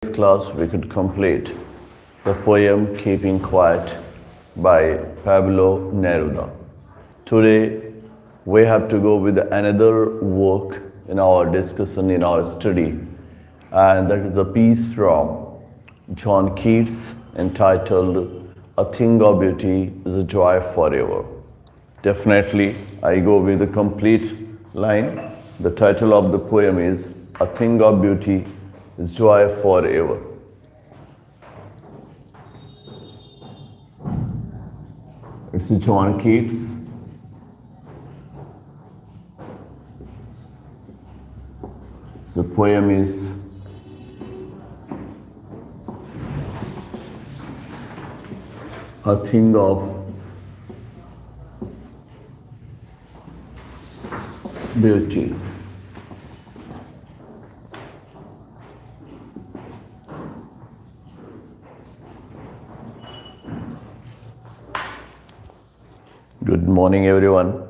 This class we could complete the poem Keeping Quiet by Pablo Neruda. Today we have to go with another work in our discussion, in our study, and that is a piece from John Keats entitled A Thing of Beauty is a Joy Forever. Definitely I go with the complete line. The title of the poem is A Thing of Beauty is Joy Forever. It's John Keats. The poem is A Thing of Beauty. Good morning, everyone.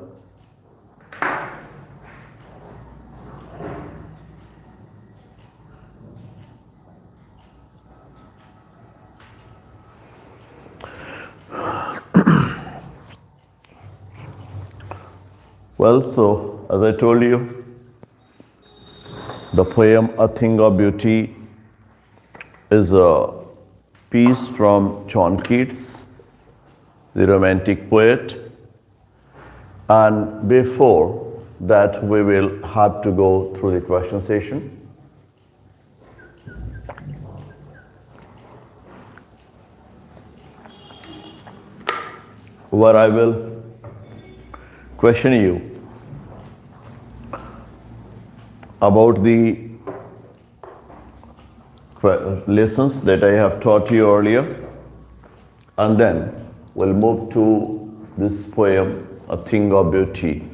Well, so as I told you, the poem A Thing of Beauty is a piece from John Keats, the Romantic poet. And before that, we will have to go through the question session. Where I will question you about the lessons that I have taught you earlier, and then we'll move to this poem, A Thing of Beauty.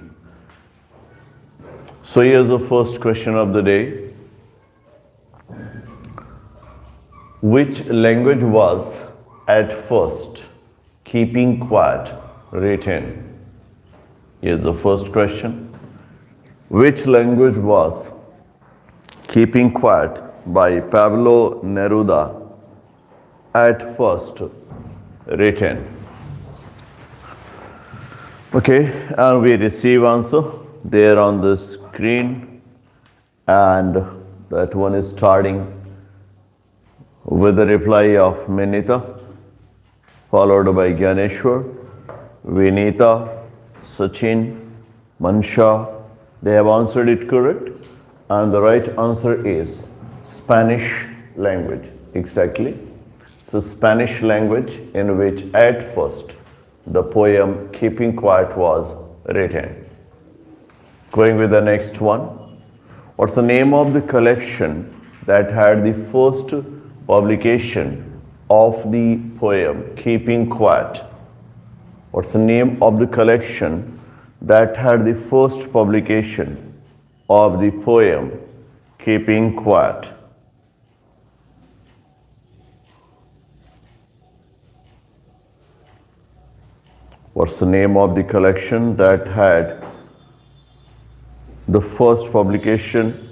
So here's the first question of the day. Which language was at first keeping quiet written? Here's the first question. Which language was Keeping Quiet by Pablo Neruda at first written? Okay, and we receive answer there on the screen, and that one is starting with the reply of Minita, followed by Gyaneshwar, Vinita, Sachin, Mansha. They have answered it correct, and the right answer is Spanish language. Exactly. It's a Spanish language in which at first the poem Keeping Quiet was written. Going with the next one. What's the name of the collection that had the first publication of the poem Keeping Quiet? What's the name of the collection that had the first publication of the poem Keeping Quiet? What's the name of the collection that had the first publication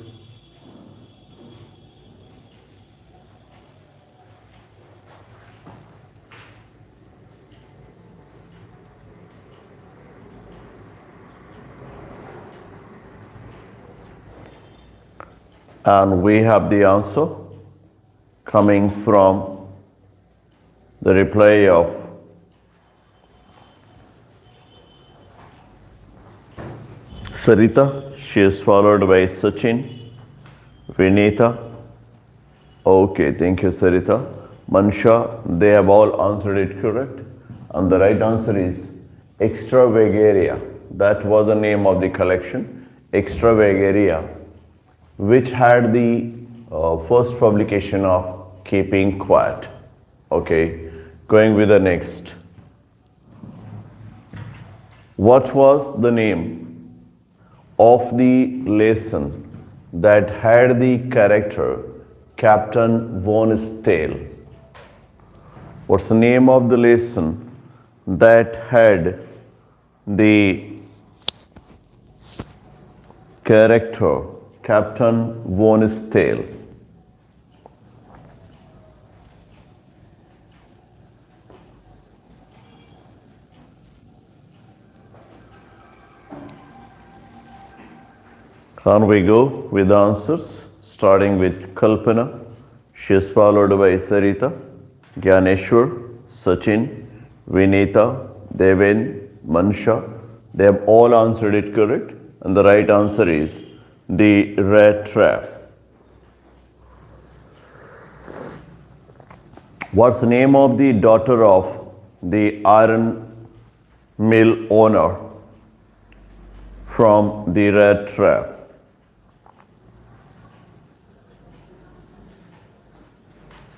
and we have the answer coming from the reply of Sarita. She is followed by Sachin, Vinita. Okay, thank you, Sarita. Mansha, they have all answered it correct. And the right answer is Extravagaria. That was the name of the collection, Extravagaria, which had the first publication of Keeping Quiet. Okay, going with the next. What was the name of the lesson that had the character Captain Von Stale? What's the name of the lesson that had the character Captain Von Stale? On we go with the answers, starting with Kalpana. She is followed by Sarita, Gyaneshwar, Sachin, Vinita, Deven, Mansha. They have all answered it correct, and the right answer is the rat trap. What's the name of the daughter of the iron mill owner from the rat trap?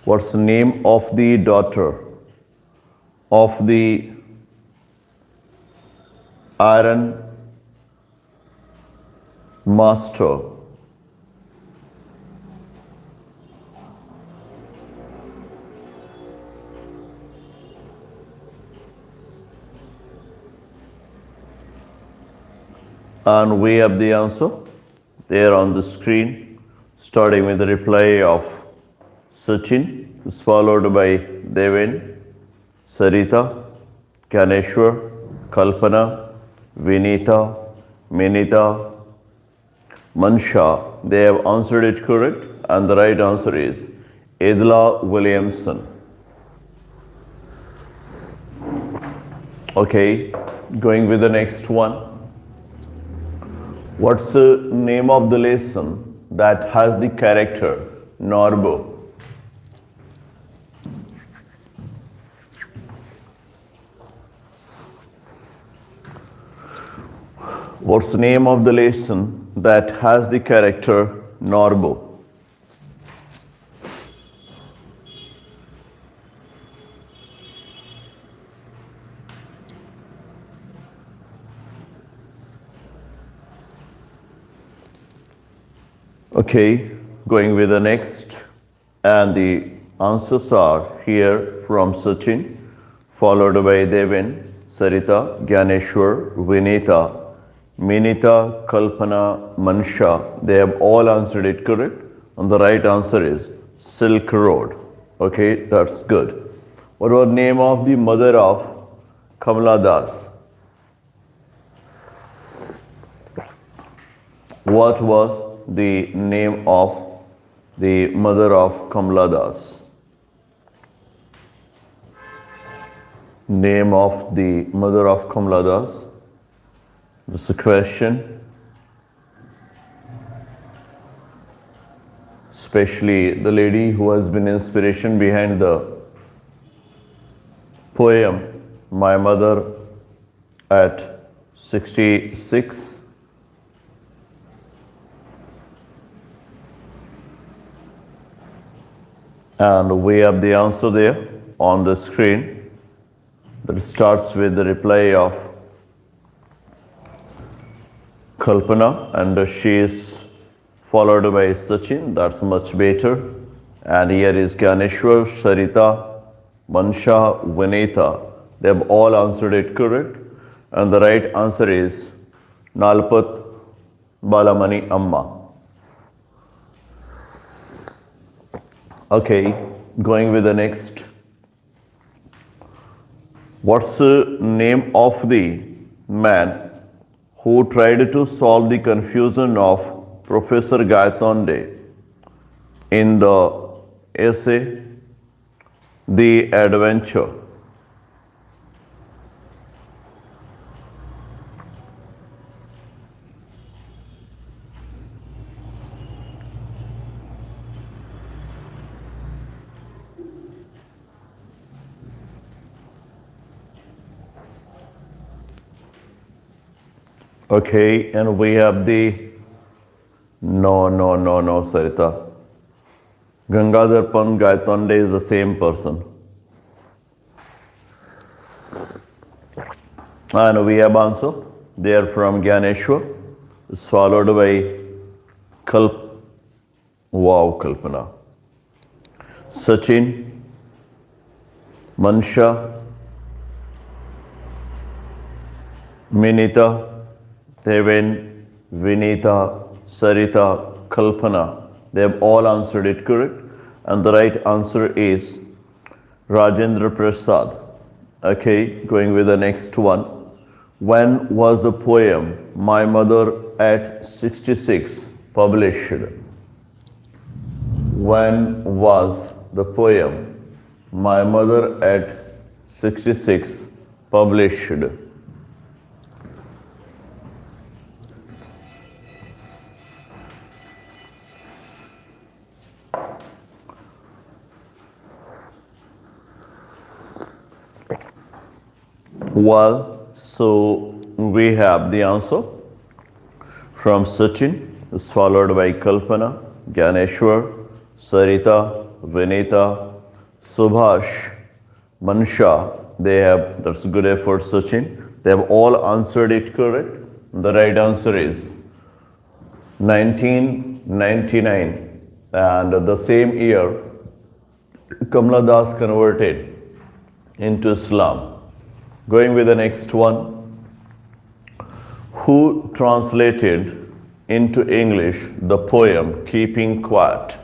What's the name of the daughter of the iron master and we have the answer there on the screen, starting with the reply of Sachin, is followed by Deven, Sarita, Kaneshwar, Kalpana, Vinita, Minita, Mansha. They have answered it correct, and the right answer is Edla Williamson. Okay, going with the next one. What's the name of the lesson that has the character Norbo? What's the name of the lesson that has the character Norbo? Okay, going with the next, and the answers are here from Sachin, followed by Devin, Sarita, Gyaneshwar, Vinita, Minita, Kalpana, Mansha. They have all answered it correct, and the right answer is Silk Road. Okay, that's good. What was the name of the mother of Kamala Das? What was the name of the mother of Kamala Das? Name of the mother of Kamala Das. This is a question, especially the lady who has been inspiration behind the poem My Mother at 66. And we have the answer there on the screen. That starts with the reply of Kalpana, and she is followed by Sachin. That's much better. And here is Gyaneshwar, Sarita, Mansha, Vinita. They have all answered it correct. And the right answer is Nalpat Balamani Amma. Okay, going with the next. What's the name of the man who tried to solve the confusion of Professor Gaitonde in the essay The Adventure? Okay, and we have the no, Sarita. Gangadhar Pant Gaitonde is the same person. And we have answer there from Gyaneshwar, followed by Kalpana. Sachin, Mansha, Minita, Deven, Vinita, Sarita, Kalpana. They have all answered it correct. And the right answer is Rajendra Prasad. Okay, going with the next one. When was the poem My Mother at 66 published? When was the poem My Mother at 66 published? Well, so we have the answer from Sachin, is followed by Kalpana, Gyaneshwar, Sarita, Vinita, Subhash, Mansha. They have, that's a good effort, Sachin. They have all answered it correct. The right answer is 1999. And the same year, Kamala Das converted into Islam. Going with the next one. Who translated into English the poem Keeping Quiet?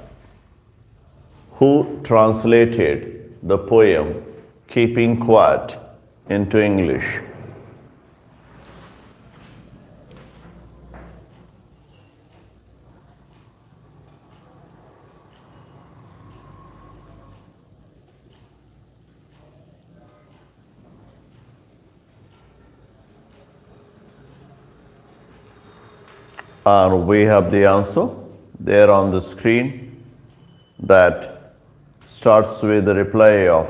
Who translated the poem Keeping Quiet into English? And we have the answer there on the screen that starts with the reply of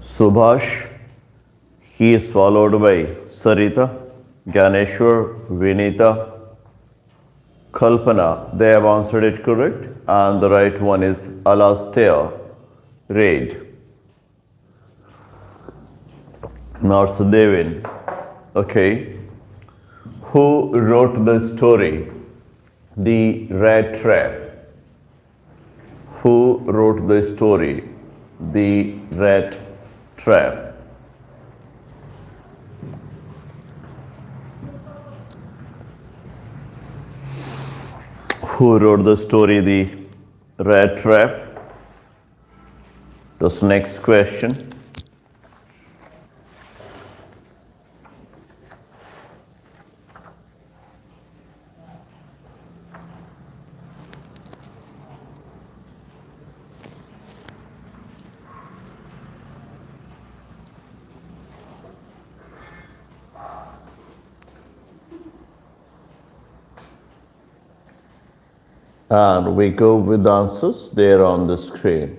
Subhash. He is followed by Sarita, Gyaneshwar, Vinita, Kalpana. They have answered it correct. And the right one is Alastea Raid. Narsudevin. Okay. Who wrote the story The Rat Trap? Who wrote the story The Rat Trap? Who wrote the story The Rat Trap? This next question. And we go with the answers there on the screen.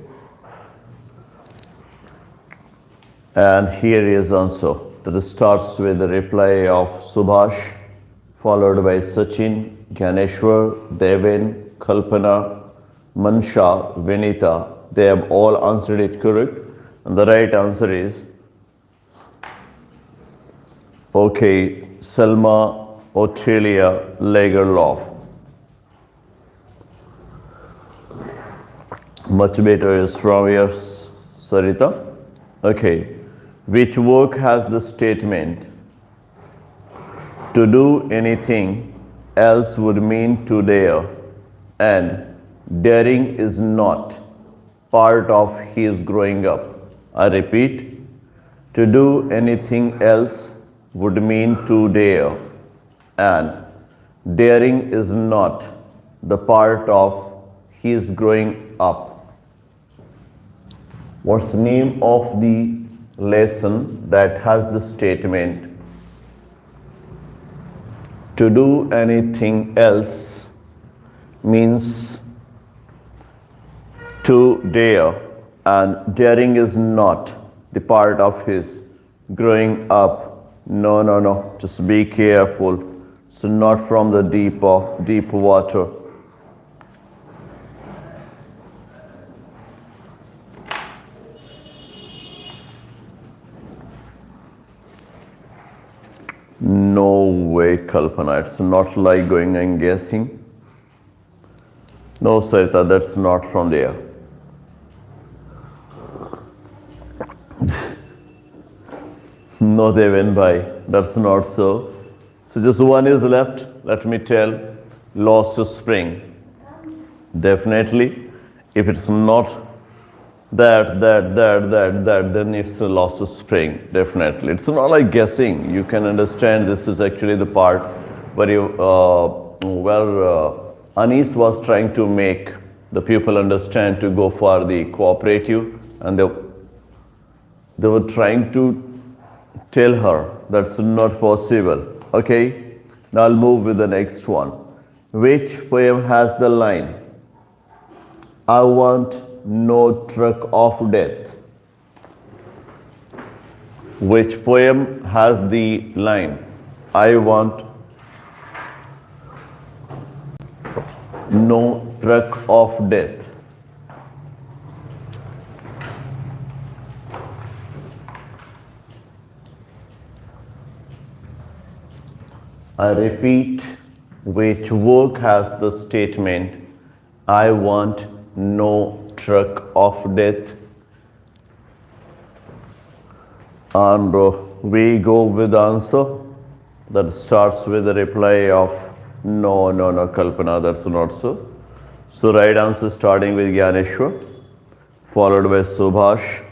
And here is answer that starts with the reply of Subhash, followed by Sachin, Gyaneshwar, Devin, Kalpana, Mansha, Vinita. They have all answered it correct. And the right answer is, okay, Selma Ottilia Lagerlof. Much better is from your Sarita. Okay. Which work has the statement, to do anything else would mean to dare, and daring is not part of his growing up. I repeat, to do anything else would mean to dare, and daring is not the part of his growing up. What's the name of the lesson that has the statement, to do anything else means to dare, and daring is not the part of his growing up? No, just be careful. So not from the deep water. No way, Kalpana. It's not like going and guessing. No, Sarita, that's not from there. No, they went by. That's not so. So just one is left. Let me tell. Lost Spring. Definitely. If it's not that, then it's a loss of spring, definitely. It's not like guessing. You can understand this is actually the part where Anis was trying to make the pupil understand to go for the cooperative, and they were trying to tell her that's not possible. Okay, now I'll move with the next one. Which poem has the line, I want no truck of death? Which poem has the line, I want no truck of death? I repeat, which work has the statement, I want no truck of death? And we go with the answer that starts with the reply of no, Kalpana, that's not so. So right answer starting with Gyaneshwar, followed by Subhash,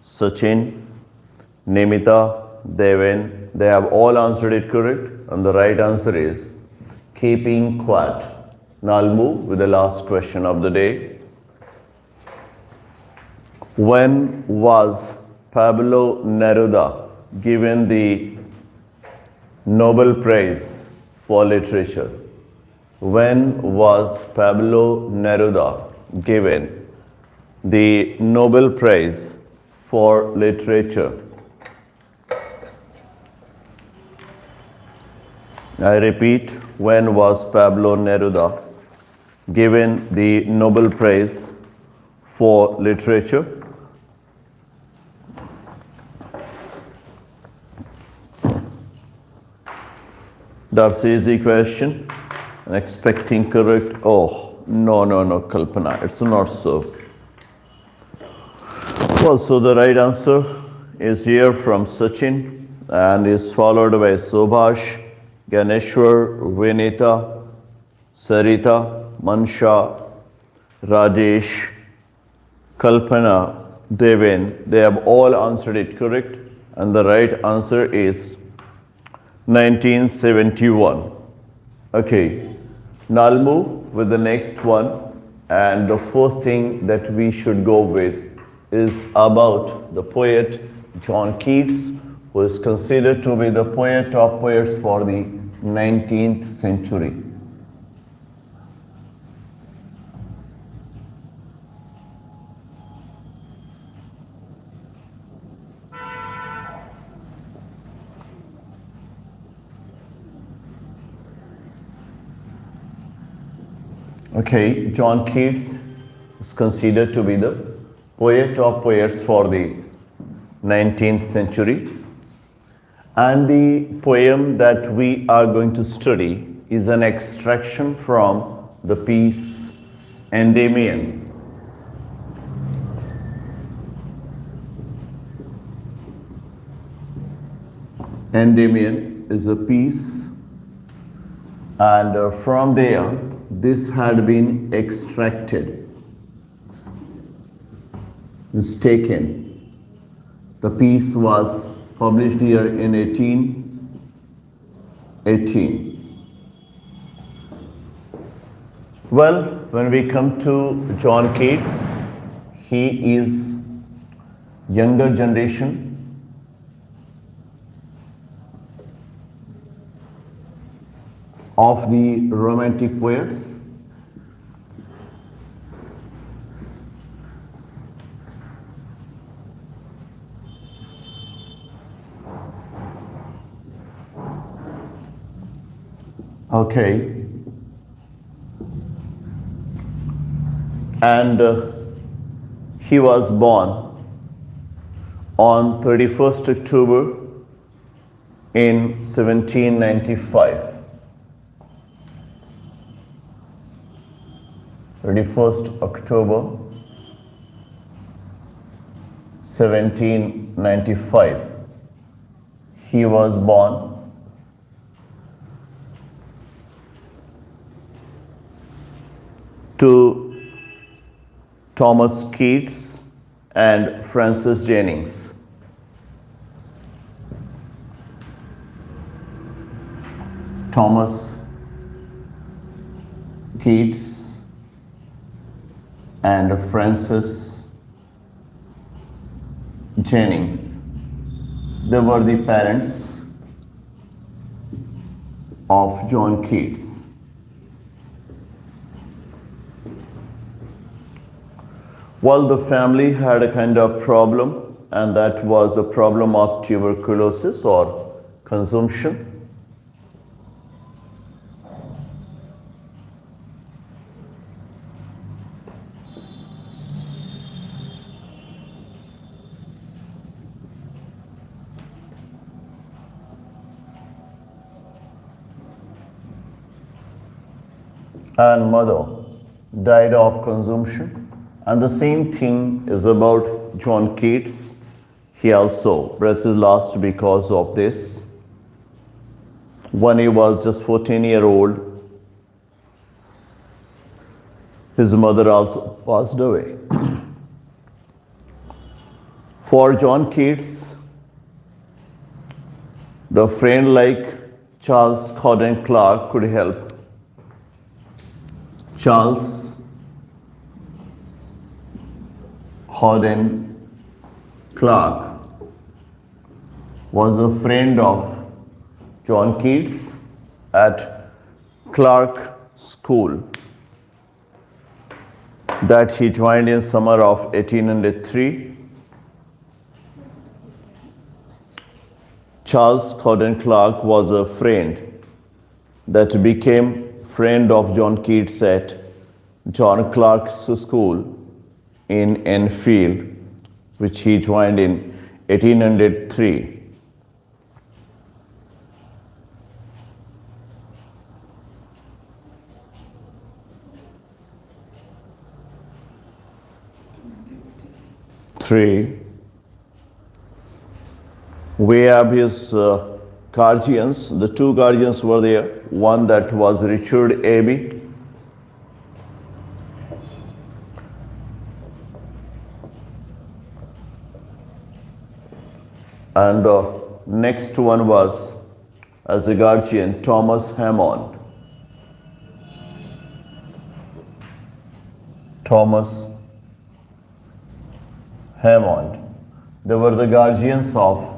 Sachin, Nimita, Deven. They have all answered it correct, and the right answer is keeping quiet. Now I'll move with the last question of the day. When was Pablo Neruda given the Nobel Prize for Literature? When was Pablo Neruda given the Nobel Prize for Literature? I repeat, when was Pablo Neruda given the Nobel Prize for Literature? That's an easy question. I'm expecting correct. Oh, no, Kalpana, it's not so. Well, so the right answer is here from Sachin and is followed by Subhash, Ganeshwar, Vinita, Sarita, Mansha, Rajesh, Kalpana, Devin. They have all answered it correct, and the right answer is 1971. Okay, now I'll move with the next one, and the first thing that we should go with is about the poet John Keats, who is considered to be the poet of poets for the 19th century. Okay, John Keats is considered to be the poet of poets for the 19th century. And the poem that we are going to study is an extraction from the piece Endymion. Endymion is a piece, and from there, this had been extracted, is taken. The piece was published here in 1818. Well, when we come to John Keats, he is younger generation. Of the Romantic poets. Okay. And he was born on 31st October in 1795. 31st October 1795. He was born. To Thomas Keats and Francis Jennings. Thomas Keats and Francis Jennings. They were the parents of John Keats. Well, the family had a kind of problem, and that was the problem of tuberculosis or consumption. And mother died of consumption. And the same thing is about John Keats. He also breathed his last because of this. When he was just 14-year-old, his mother also passed away. For John Keats, the friend like Charles Cowden Clarke could help. Charles Cowden Clarke was a friend of John Keats at Clarke School that he joined in summer of 1803. Charles Cowden Clarke was a friend that became friend of John Keats at John Clarke's school in Enfield, which he joined in 1803. We have his guardians. The two guardians were there. One that was Richard Abbey, and the next one was, as a guardian, Thomas Hammond. Thomas Hammond. They were the guardians of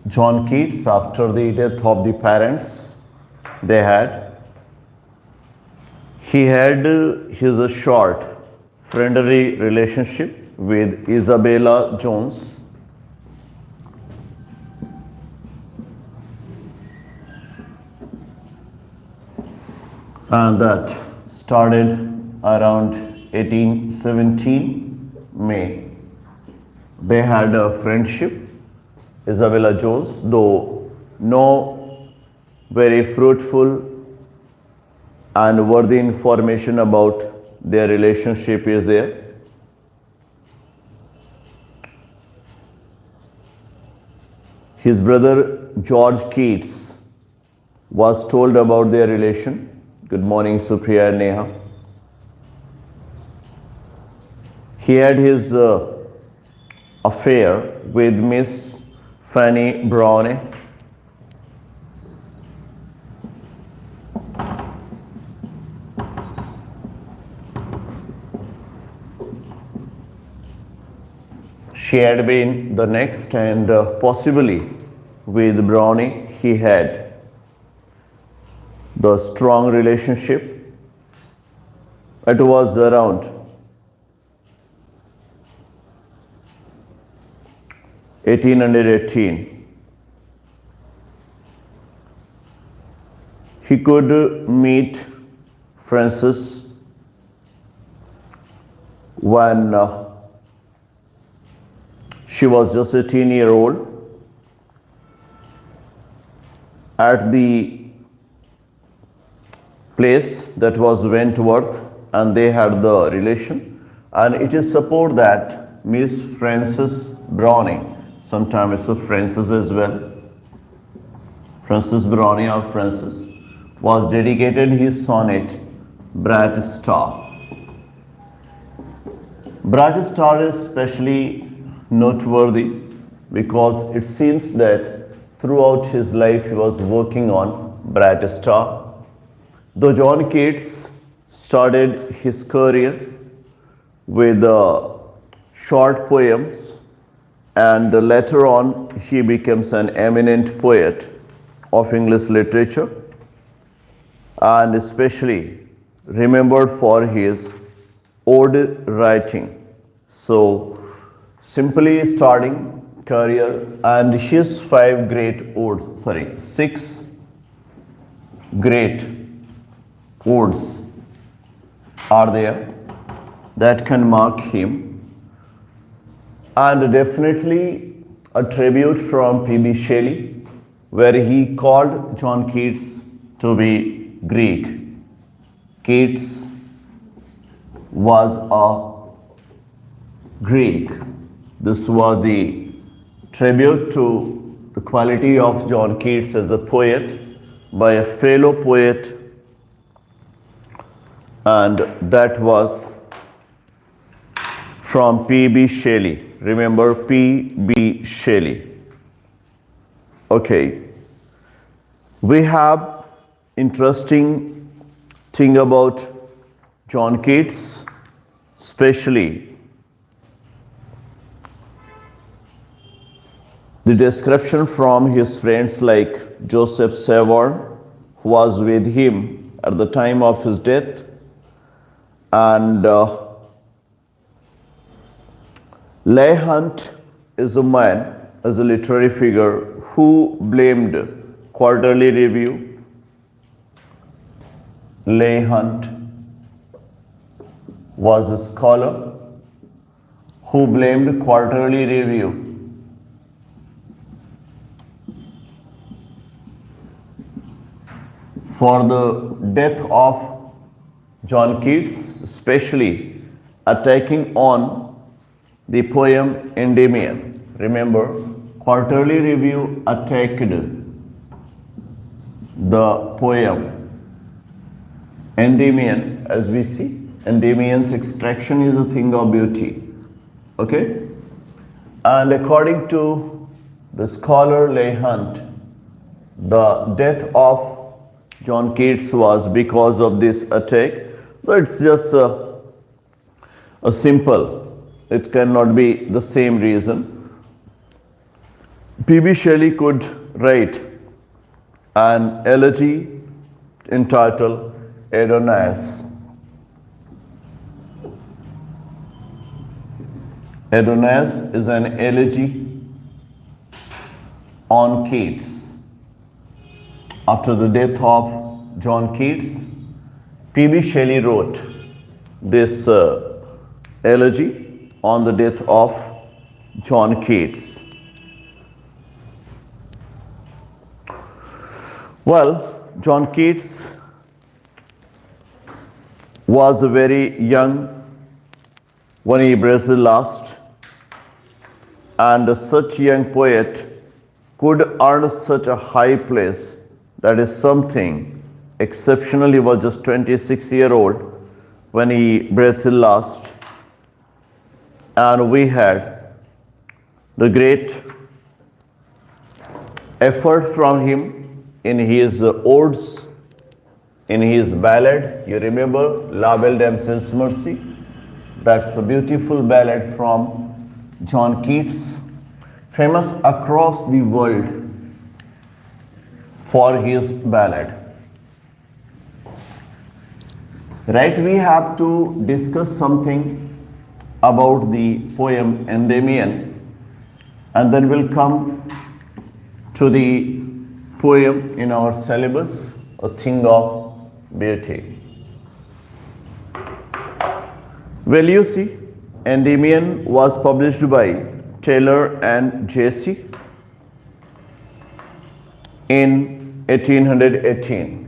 John Keats after the death of the parents they had. He had his short friendly relationship with Isabella Jones. And that started around 1817 May. They had a friendship. Isabella Jones, though no very fruitful and worthy information about their relationship is there. His brother George Keats was told about their relation. Good morning, Supriya and Neha. He had his affair with Miss Fanny Browne. She had been the next, and possibly with Browne he had the strong relationship. It was around 1818. He could meet Frances when she was just a 18-year-old at the place that was Wentworth, and they had the relation. And it is supposed that Miss Frances Browne, sometimes it's a Frances as well, Frances Browne or Frances, was dedicated his sonnet Brat Star. Brightest star is especially noteworthy because it seems that throughout his life he was working on brightest star. Though John Keats started his career with short poems, and later on he becomes an eminent poet of English literature, and especially remembered for his ode writing. So simply starting career, and his six great odes are there that can mark him, and definitely a tribute from P.B. Shelley, where he called John Keats to be Greek. Keats was a Greek. This was the tribute to the quality of John Keats as a poet by a fellow poet, and that was from P.B. Shelley. Remember P.B. Shelley. Okay. We have interesting thing about John Keats, especially the description from his friends like Joseph Severn, who was with him at the time of his death, and Leigh Hunt is a man, as a literary figure, who blamed Quarterly Review. Leigh Hunt was a scholar who blamed Quarterly Review for the death of John Keats, especially attacking on the poem Endymion. Remember, Quarterly Review attacked the poem Endymion. As we see, Endymion's extraction is a thing of beauty. Okay? And according to the scholar Leigh Hunt, the death of John Keats was because of this attack. But it's just a simple, it cannot be the same reason. P.B. Shelley could write an elegy entitled Adonais. Adonais is an elegy on Keats. After the death of John Keats, P.B. Shelley wrote this elegy on the death of John Keats. Well, John Keats was very young when he breathed last, and such young poet could earn such a high place. That is something exceptional. He was just 26-year-old when he breathed last, and we had the great effort from him in his odes, in his ballad. You remember La Belle Damsel's Mercy? That's a beautiful ballad from John Keats, famous across the world for his ballad. Right, we have to discuss something about the poem Endymion, and then we'll come to the poem in our syllabus, A Thing of Beauty. Well, you see, Endymion was published by Taylor and Jesse in 1818.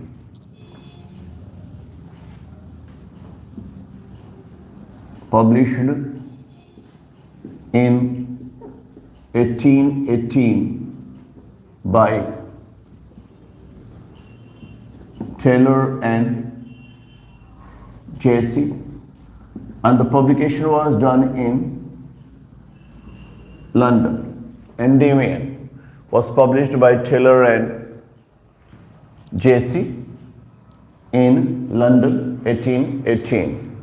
Published in 1818 by Taylor and Jesse, and the publication was done in London. Endymion was published by Taylor and J.C. in London, 1818.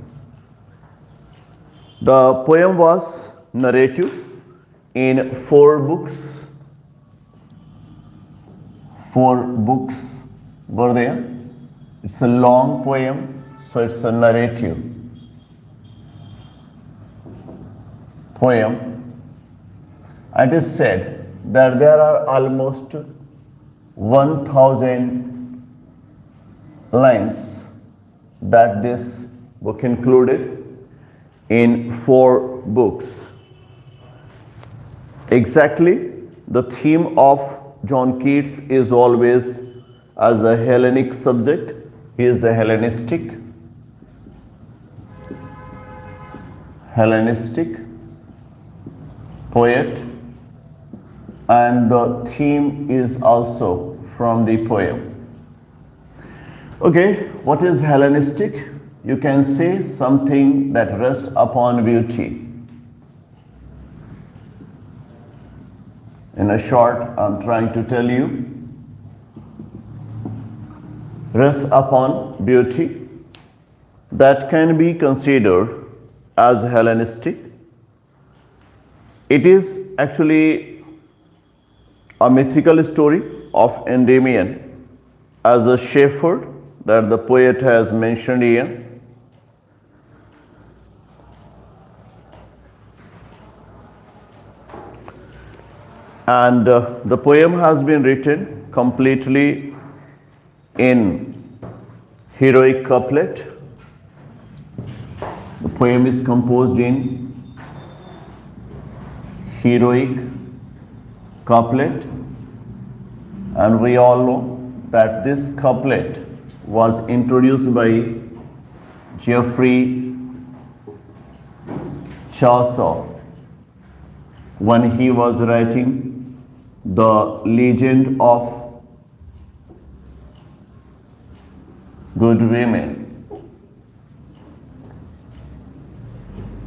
The poem was narrative in 4 books. 4 books were there. It's a long poem, so it's a narrative poem. It is said that there are almost 1,000 lines that this book included in 4 books. Exactly, the theme of John Keats is always as a Hellenic subject. He is a Hellenistic poet, and the theme is also from the poem. Okay, what is Hellenistic? You can say something that rests upon beauty. In a short, I'm trying to tell you, rests upon beauty, that can be considered as Hellenistic. It is actually a mythical story of Endymion as a shepherd that the poet has mentioned here. And the poem has been written completely in heroic couplet. The poem is composed in heroic couplet, and we all know that this couplet was introduced by Geoffrey Chaucer when he was writing the legend of good women.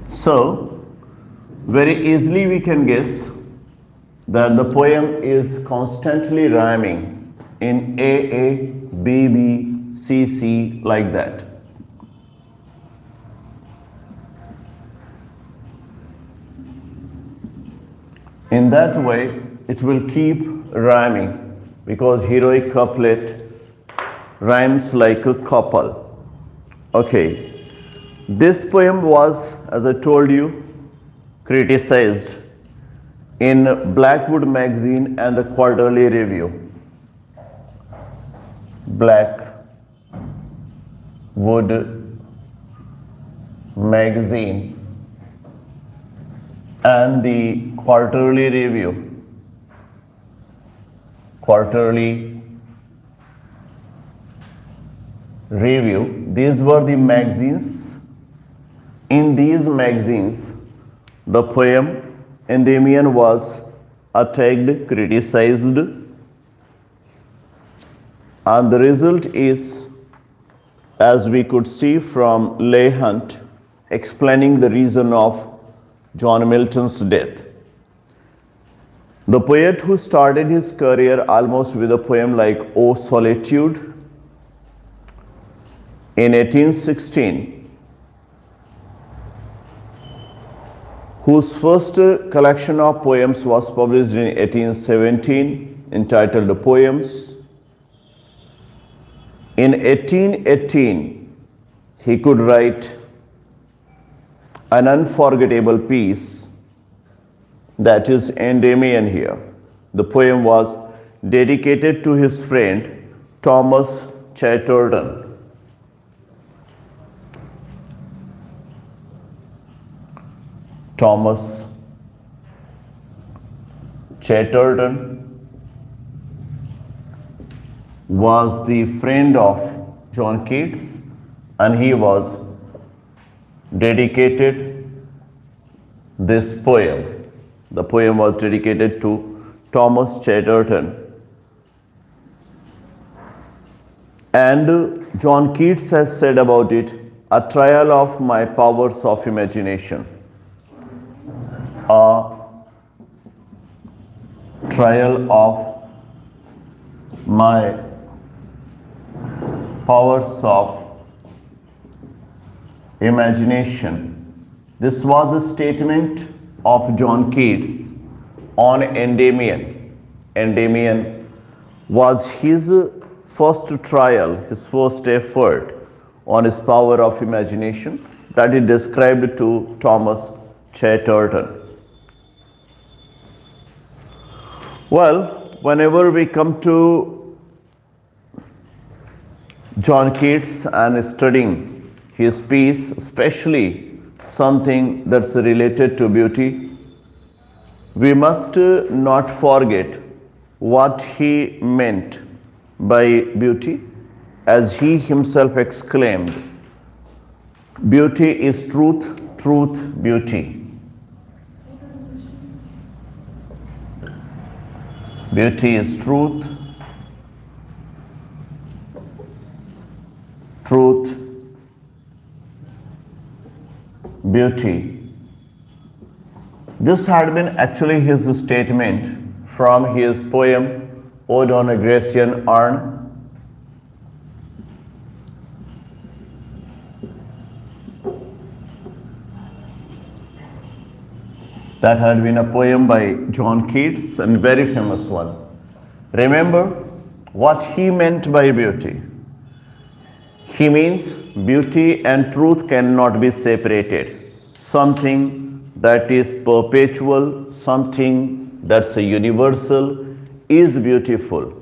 So, very easily we can guess that the poem is constantly rhyming in A, B, B, C, C, like that. In that way, it will keep rhyming because heroic couplet rhymes like a couple. Okay, this poem was, as I told you, criticized in Blackwood magazine and the Quarterly Review. Blackwood magazine and the Quarterly Review. These were the magazines. In these magazines, the poem Endymion was attacked, criticized, and the result is, as we could see from Leigh Hunt explaining the reason of John Milton's death. The poet who started his career almost with a poem like O Solitude in 1816, whose first collection of poems was published in 1817 entitled Poems. In 1818, he could write an unforgettable piece, that is Endymion here. The poem was dedicated to his friend Thomas Chatterton. Thomas Chatterton was the friend of John Keats, and he was dedicated this poem. The poem was dedicated to Thomas Chatterton. And John Keats has said about it, a trial of my powers of imagination. A trial of my powers of imagination. This was the statement of John Keats on Endymion. Endymion was his first trial, his first effort on his power of imagination that he described to Thomas Chatterton. Well, whenever we come to John Keats and studying his piece, especially something that's related to beauty, we must not forget what he meant by beauty, as he himself exclaimed, "Beauty is truth, truth, beauty." Beauty is truth, truth, beauty. This had been actually his statement from his poem Ode on a Grecian Urn. That had been a poem by John Keats, and very famous one. Remember what he meant by beauty. He means beauty and truth cannot be separated. Something that is perpetual, something that's a universal is beautiful.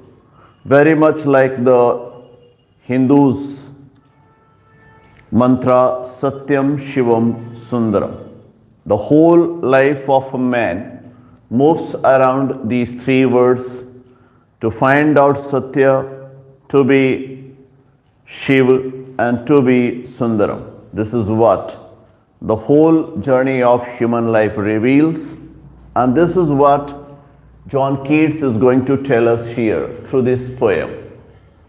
Very much like the Hindus' mantra Satyam Shivam Sundaram. The whole life of a man moves around these three words to find out Satya, to be Shiva, and to be Sundaram. This is what the whole journey of human life reveals, and this is what John Keats is going to tell us here through this poem.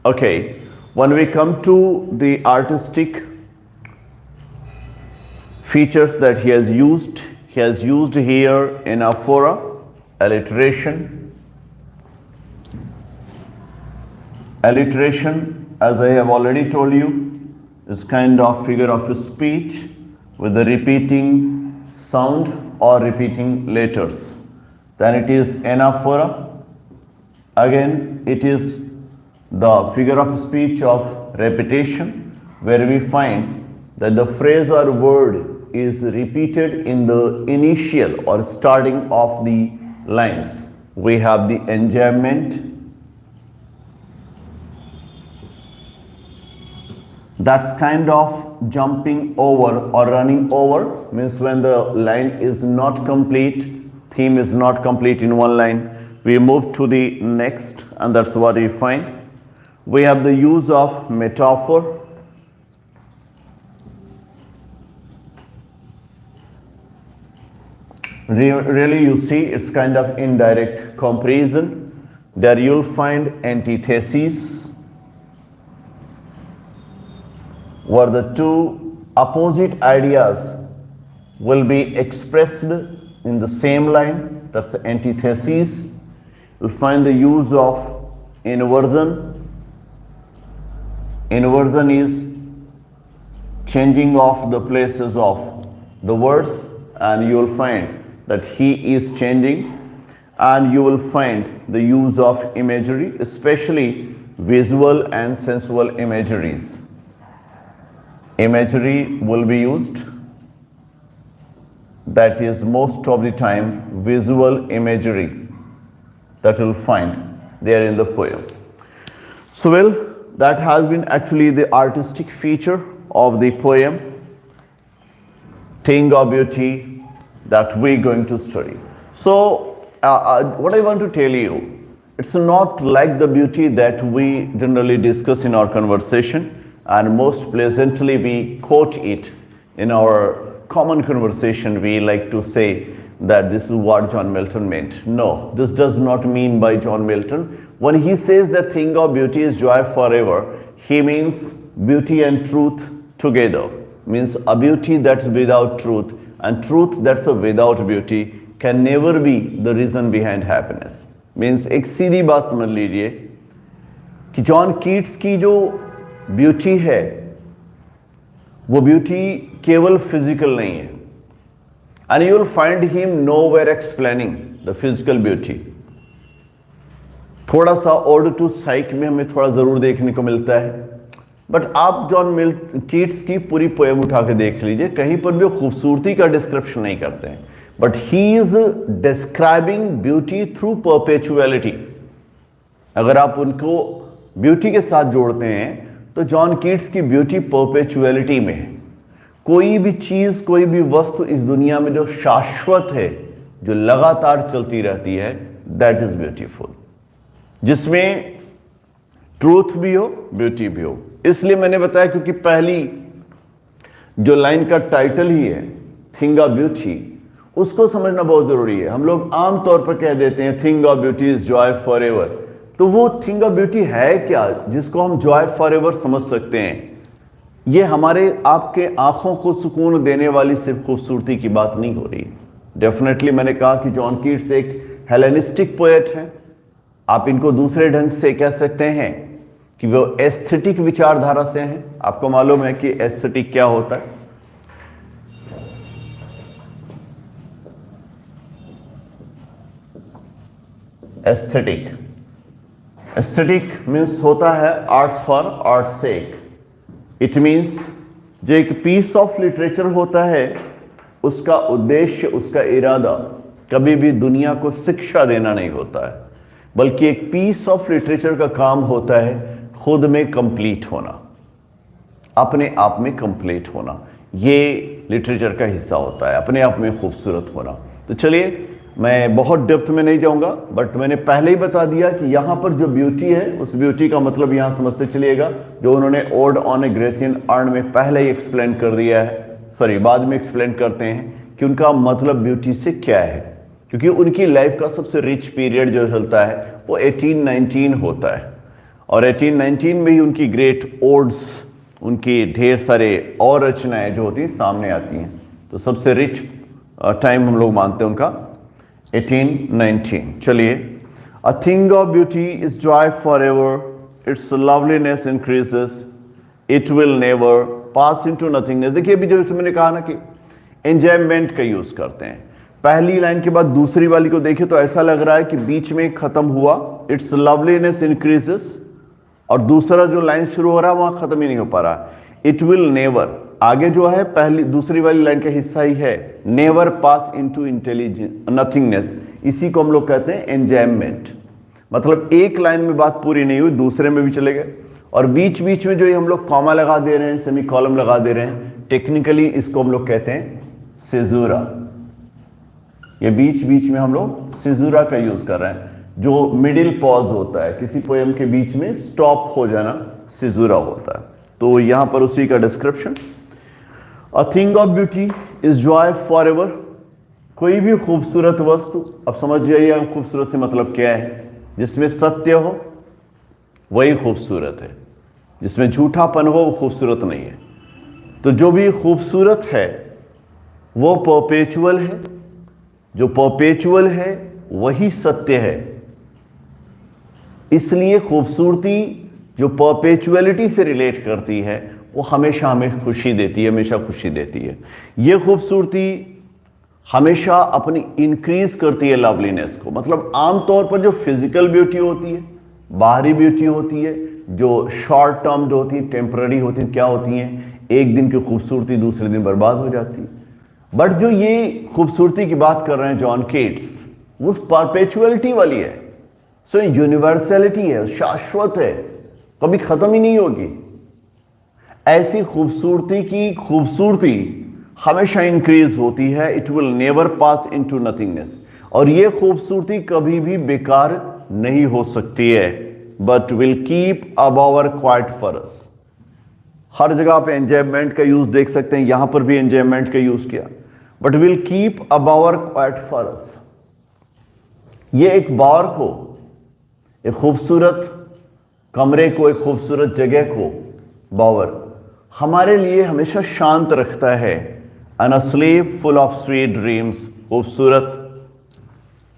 Okay, when we come to the artistic features that he has used here in aphora, alliteration. Alliteration, as I have already told you, is kind of figure of speech with the repeating sound or repeating letters. Then it is anaphora. Again, it is the figure of speech of repetition, where we find that the phrase or word is repeated in the initial or starting of the lines. We have the enjambment. That's kind of jumping over or running over, means when the line is not complete, theme is not complete in one line, we move to the next, and that's what we find. We have the use of metaphor. Really, you see, it's kind of indirect comparison. There you'll find antithesis, where the two opposite ideas will be expressed in the same line. That's the antithesis. You'll find the use of inversion. Inversion is changing of the places of the words, and you will find that he is changing, and you will find the use of imagery, especially visual and sensual imageries. Imagery will be used, that is most of the time visual imagery that you'll find there in the poem. So well, that has been actually the artistic feature of the poem, Thing of Beauty, that we're going to study. So what I want to tell you, it's not like the beauty that we generally discuss in our conversation, and most pleasantly we quote it in our common conversation. We like to say that this is what John Milton meant. No, this does not mean by John Milton. When he says that thing of beauty is joy forever, he means beauty and truth together. means a beauty that's without truth, and truth that's without beauty can never be the reason behind happiness. Means एक सीधी बात समझ लीजिए कि John Keats की जो beauty है वो beauty केवल फिजिकल नहीं है, and you will find him nowhere explaining the physical beauty. थोड़ा सा ऑर्डर टू साइक में हमें थोड़ा जरूर देखने को मिलता है, बट आप जॉन कीट्स की पूरी पोएम उठा के देख लीजिए, कहीं पर भी खूबसूरती का डिस्क्रिप्शन नहीं करते हैं, but he is describing beauty through perpetuality. अगर आप उनको ब्यूटी के साथ जोड़ते हैं तो जॉन कीट्स की ब्यूटी परपेचुअलिटी में है. कोई भी चीज, कोई भी वस्तु इस दुनिया में जो शाश्वत है, जो लगातार चलती रहती है, दैट इज ब्यूटीफुल. जिसमें ट्रूथ भी हो, ब्यूटी भी हो. इसलिए मैंने बताया क्योंकि पहली जो लाइन का टाइटल ही है थिंग ऑफ ब्यूटी, उसको समझना बहुत जरूरी है. हम लोग आमतौर पर कह देते हैं thing of beauty is Joy for ever. तो वो थिंग ऑफ ब्यूटी है क्या जिसको हम जॉय फॉर एवर समझ सकते हैं? ये हमारे आपके आंखों को सुकून देने वाली सिर्फ खूबसूरती की बात नहीं हो रही. डेफिनेटली मैंने कहा कि जॉन कीट्स एक हेलेनिस्टिक पोएट हैं. आप इनको दूसरे ढंग से कह सकते हैं कि वो एस्थेटिक विचारधारा से हैं. आपको मालूम है कि एस्थेटिक क्या होता है? एस्थेटिक मीन्स होता है arts for arts sake. It means जो एक पीस ऑफ लिटरेचर होता है उसका उद्देश्य, उसका इरादा कभी भी दुनिया को शिक्षा देना नहीं होता है, बल्कि एक पीस ऑफ लिटरेचर का काम होता है खुद में कंप्लीट होना, अपने आप में कंप्लीट होना. ये लिटरेचर का हिस्सा होता है, अपने आप में खूबसूरत होना. तो चलिए, मैं बहुत डेप्थ में नहीं जाऊंगा, बट मैंने पहले ही बता दिया कि यहां पर जो ब्यूटी है उस ब्यूटी का मतलब यहां समझते चलिएगा, जो उन्होंने odd on A Grecian earn में पहले ही एक्सप्लेन कर दिया है, सॉरी बाद में एक्सप्लेन करते हैं कि उनका मतलब ब्यूटी से क्या है. क्योंकि उनकी लाइफ का सबसे रिच पीरियड जो चलता है वो 1819 होता है, और 1819 में ही उनकी ग्रेट ओड्स, उनकी ढेर सारे और रचनाएं जो होती हैं सामने आती हैं. तो सबसे रिच टाइम हम लोग मानते हैं उनका 1819. चलिए, a thing of beauty is Joy for ever, it's loveliness increases, it will never pass into nothingness. देखिए अभी जैसे मैंने कहा ना कि एंजॉयमेंट का यूज करते हैं. पहली लाइन के बाद दूसरी वाली को देखिए तो ऐसा लग रहा है कि बीच में खत्म हुआ, इट्स लवलीनेस इंक्रीजेस, और दूसरा जो लाइन शुरू हो रहा है वहां खत्म ही नहीं हो पा रहा. इट विल नेवर, आगे जो है पहली दूसरी वाली लाइन का हिस्सा ही है, नेवर पास इनटू इंटेलिजेंस नथिंगनेस. इसी को हम लोग कहते हैं एंजॉयमेंट. मतलब एक लाइन में बात पूरी नहीं हुई, दूसरे में भी चले गए, और बीच बीच में जो हम लोग कॉमा लगा दे रहे हैं, सेमी कॉलम लगा दे रहे हैं, टेक्निकली इसको हम लोग कहते हैं सिजुरा. ये बीच बीच में हम लोग सिजुरा का यूज कर रहे हैं. जो मिडिल पॉज होता है किसी पोएम के बीच में, स्टॉप हो जाना, सिजुरा होता है. तो यहां पर उसी का description, a thing of beauty is Joy for ever. कोई भी खूबसूरत वस्तु, अब समझ जाइए खूबसूरत से मतलब क्या है, जिसमें सत्य हो वही खूबसूरत है, जिसमें झूठापन हो वो खूबसूरत नहीं है. तो जो भी खूबसूरत है वो परपेचुअल है, जो परपेचुअल है वही सत्य है. इसलिए खूबसूरती जो परपेचुअलिटी से रिलेट करती है वो हमेशा हमें खुशी देती है, हमेशा खुशी देती है. ये खूबसूरती हमेशा अपनी इंक्रीज करती है लवलीनेस को. मतलब आमतौर पर जो फिजिकल ब्यूटी होती है, बाहरी ब्यूटी होती है, जो शॉर्ट टर्म जो होती है, टेम्पररी होती है, क्या होती हैं, एक दिन की खूबसूरती दूसरे दिन बर्बाद हो जाती है. बट जो ये खूबसूरती की बात कर रहे हैं जॉन कीट्स, वो परपेचुअलिटी वाली है. सो यूनिवर्सलिटी है, शाश्वत है, कभी खत्म ही नहीं होगी. ऐसी खूबसूरती की खूबसूरती हमेशा इंक्रीज होती है. It will never pass into nothingness. और ये खूबसूरती कभी भी बेकार नहीं हो सकती है, but will keep above our quiet for us. हर जगह पे एंजॉयमेंट का यूज देख सकते हैं, यहां पर भी एंजॉयमेंट का यूज किया, but will keep above our quiet for us. ये एक बार को, एक खूबसूरत कमरे को, एक खूबसूरत जगह को, बावर हमारे लिए हमेशा शांत रखता है। And a sleep full of sweet dreams, खूबसूरत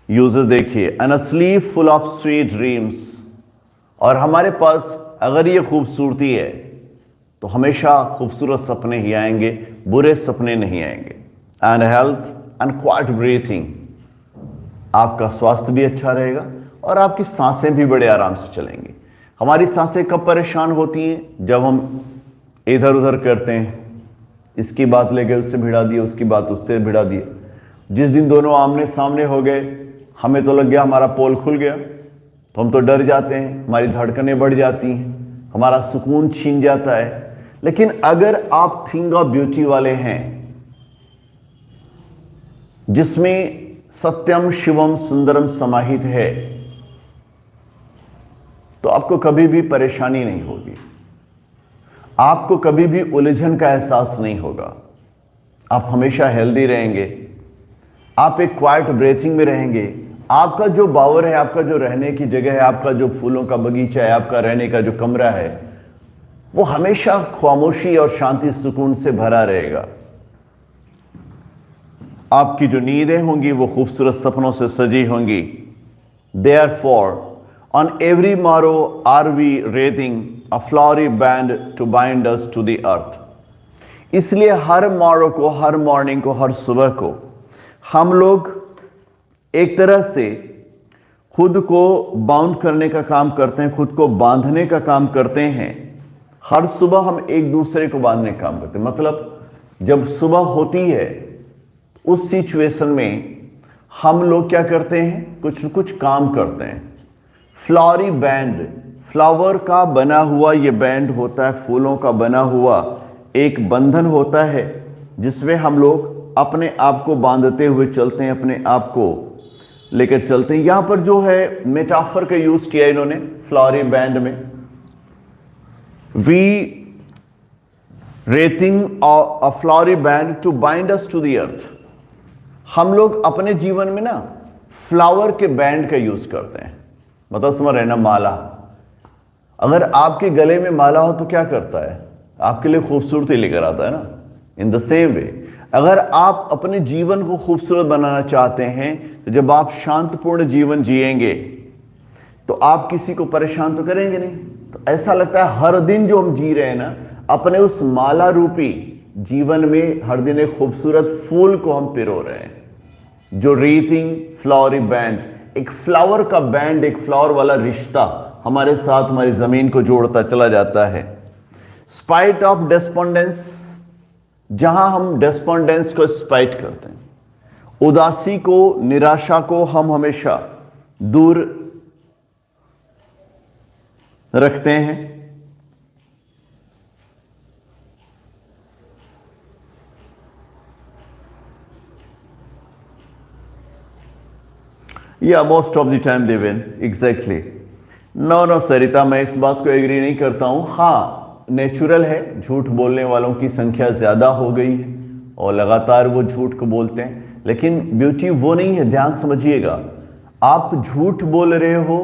यूजेस देखिए, and a sleep full of sweet dreams. और हमारे पास अगर ये खूबसूरती है तो हमेशा खूबसूरत सपने ही आएंगे, बुरे सपने नहीं आएंगे। And health and quite breathing, आपका स्वास्थ्य भी अच्छा रहेगा और आपकी सांसें भी बड़े आराम से चलेंगी। हमारी सांसें कब परेशान होती हैं? जब हम इधर उधर करते हैं, इसकी बात लेके उससे भिड़ा दिए, उसकी बात उससे भिड़ा दिए। जिस दिन दोनों आमने सामने हो गए, हमें तो लग गया हमारा पोल खुल गया, तो हम तो डर जाते हैं, हमारी धड़कनें बढ़ जाती हैं, हमारा सुकून छीन जाता है। लेकिन अगर आप थिंग ऑफ ब्यूटी वाले हैं, जिसमें सत्यम शिवम सुंदरम समाहित है, तो आपको कभी भी परेशानी नहीं होगी, आपको कभी भी उलझन का एहसास नहीं होगा। आप हमेशा हेल्दी रहेंगे, आप एक क्वाइट ब्रीथिंग में रहेंगे। आपका जो बावर है, आपका जो रहने की जगह है, आपका जो फूलों का बगीचा है, आपका रहने का जो कमरा है, वो हमेशा खामोशी और शांति सुकून से भरा रहेगा। आपकी जो नींदें होंगी वो खूबसूरत सपनों से सजी होंगी। Therefore, on every morrow are we raising a flowery band to bind us to the earth. इसलिए हर मॉरो को, हर मॉर्निंग को, हर सुबह को हम लोग एक तरह से खुद को बाउंड करने का काम करते हैं, खुद को बांधने का काम करते हैं। हर सुबह हम एक दूसरे को बांधने का काम करते हैं। मतलब जब सुबह होती है, उस सिचुएशन में हम लोग क्या करते हैं? कुछ न कुछ काम करते हैं। फ्लावरी बैंड, फ्लावर का बना हुआ ये बैंड होता है, फूलों का बना हुआ एक बंधन होता है, जिसमें हम लोग अपने आप को बांधते हुए चलते हैं, अपने आप को लेकर चलते हैं। यहां पर जो है मेटाफर का यूज किया इन्होंने फ्लावरी बैंड में। We wreathing a flowery band to bind us to the earth. हम लोग अपने जीवन में ना फ्लावर के बैंड का यूज करते हैं। मतलब समझ रहे ना, माला। अगर आपके गले में माला हो तो क्या करता है? आपके लिए खूबसूरती लेकर आता है ना। इन द सेम वे, अगर आप अपने जीवन को खूबसूरत बनाना चाहते हैं, तो जब आप शांतपूर्ण जीवन जिएंगे तो आप किसी को परेशान तो करेंगे नहीं। तो ऐसा लगता है हर दिन जो हम जी रहे हैं ना, अपने उस माला रूपी जीवन में हर दिन एक खूबसूरत फूल को हम पिरो रहे हैं, जो रीटिंग फ्लावरी बैंड, एक फ्लावर का बैंड, एक फ्लावर वाला रिश्ता हमारे साथ हमारी जमीन को जोड़ता चला जाता है। स्पाइट ऑफ डेस्पोंडेंस, जहां हम डेस्पोंडेंस को स्पाइट करते हैं, उदासी को, निराशा को हम हमेशा दूर रखते हैं। या most of the time live in exactly. No Sarita, मैं इस बात को एग्री नहीं करता हूं। हाँ, नेचुरल है, झूठ बोलने वालों की संख्या ज्यादा हो गई है और लगातार वो झूठ को बोलते हैं, लेकिन ब्यूटी वो नहीं है। ध्यान समझिएगा, आप झूठ बोल रहे हो,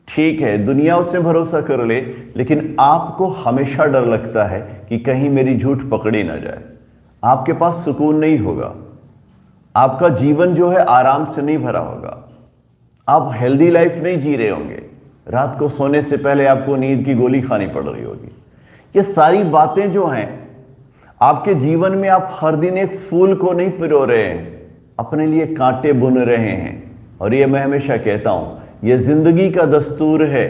ठीक है, दुनिया उसमें भरोसा कर ले, लेकिन आपको हमेशा डर लगता है कि कहीं मेरी झूठ पकड़ी ना जाए। आपके पास सुकून नहीं होगा, आपका जीवन जो है आराम से नहीं भरा होगा, आप हेल्दी लाइफ नहीं जी रहे होंगे, रात को सोने से पहले आपको नींद की गोली खानी पड़ रही होगी। ये सारी बातें जो हैं आपके जीवन में, आप हर दिन एक फूल को नहीं पिरो रहे हैं, अपने लिए कांटे बुन रहे हैं। और ये मैं हमेशा कहता हूं, ये जिंदगी का दस्तूर है,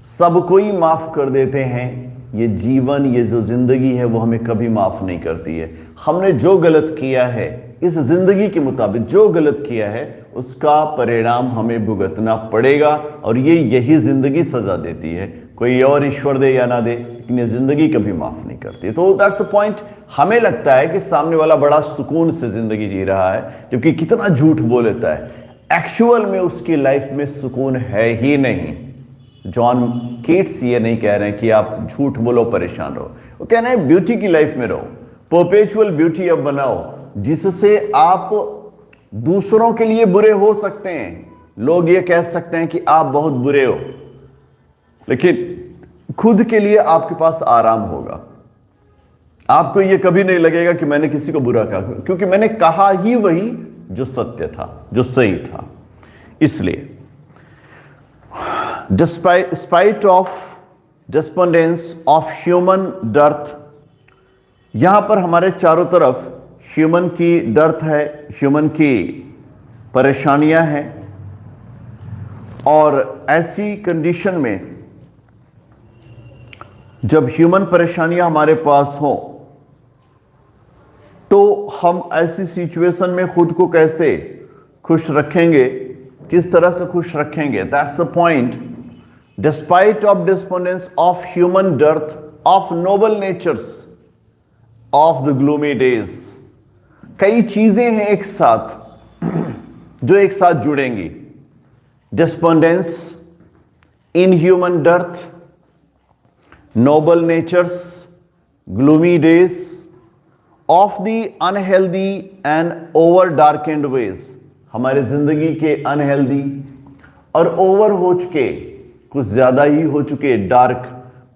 सब कोई माफ कर देते हैं। ये जीवन, ये जो जिंदगी है, वो हमें कभी माफ नहीं करती है। हमने जो गलत किया है, इस जिंदगी के मुताबिक जो गलत किया है, उसका परिणाम हमें भुगतना पड़ेगा। और यही जिंदगी सजा देती है। कोई और ईश्वर दे या ना दे, लेकिन ये जिंदगी कभी माफ नहीं करती। तो दैट्स द पॉइंट। हमें लगता है कि सामने वाला बड़ा सुकून से जिंदगी जी रहा है, क्योंकि कितना झूठ बोल लेता है। एक्चुअल में उसकी लाइफ में सुकून है ही नहीं। जॉन कीट्स ये नहीं कह रहे हैं कि आप झूठ बोलो, परेशान रहो। वो कह रहे हैं ब्यूटी की लाइफ में रहो, परपेचुअल ब्यूटी अब बनाओ, जिससे आप दूसरों के लिए बुरे हो सकते हैं। लोग ये कह सकते हैं कि आप बहुत बुरे हो, लेकिन खुद के लिए आपके पास आराम होगा। आपको ये कभी नहीं लगेगा कि मैंने किसी को बुरा कहा, क्योंकि मैंने कहा ही वही जो सत्य था, जो सही था। इसलिए despite of despondence of human dearth, यहां पर हमारे चारों तरफ ह्यूमन की डर्थ है, ह्यूमन की परेशानियां हैं, और ऐसी कंडीशन में जब ह्यूमन परेशानियां हमारे पास हो तो हम ऐसी सिचुएशन में खुद को कैसे खुश रखेंगे, किस तरह से खुश रखेंगे? That's the point. Despite of despondence of human dearth of noble natures of the gloomy days. कई चीजें हैं एक साथ जो एक साथ जुड़ेंगी। Despondence, in human dearth, noble natures, gloomy days, of the unhealthy and over darkened ways, हमारे जिंदगी के अनहेल्दी और ओवर हो चुके, कुछ ज्यादा ही हो चुके डार्क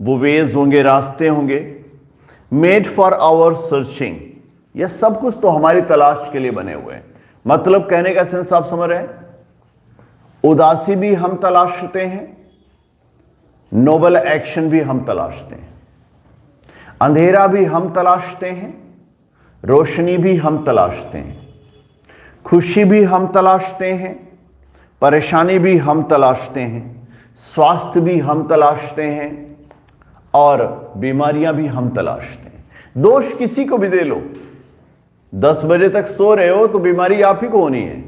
वो वेज होंगे, रास्ते होंगे। मेड फॉर आवर सर्चिंग, यह सब कुछ तो हमारी तलाश के लिए बने हुए हैं। मतलब कहने का सेंस आप समझ रहे हैं? उदासी भी हम तलाशते हैं, नोबल एक्शन भी हम तलाशते हैं, अंधेरा भी हम तलाशते हैं, रोशनी भी हम तलाशते हैं, खुशी भी हम तलाशते हैं, परेशानी भी हम तलाशते हैं, स्वास्थ्य भी हम तलाशते हैं, और बीमारियां भी हम तलाशते हैं। दोष किसी को भी दे लो, 10 बजे तक सो रहे हो तो बीमारी आप ही को होनी है।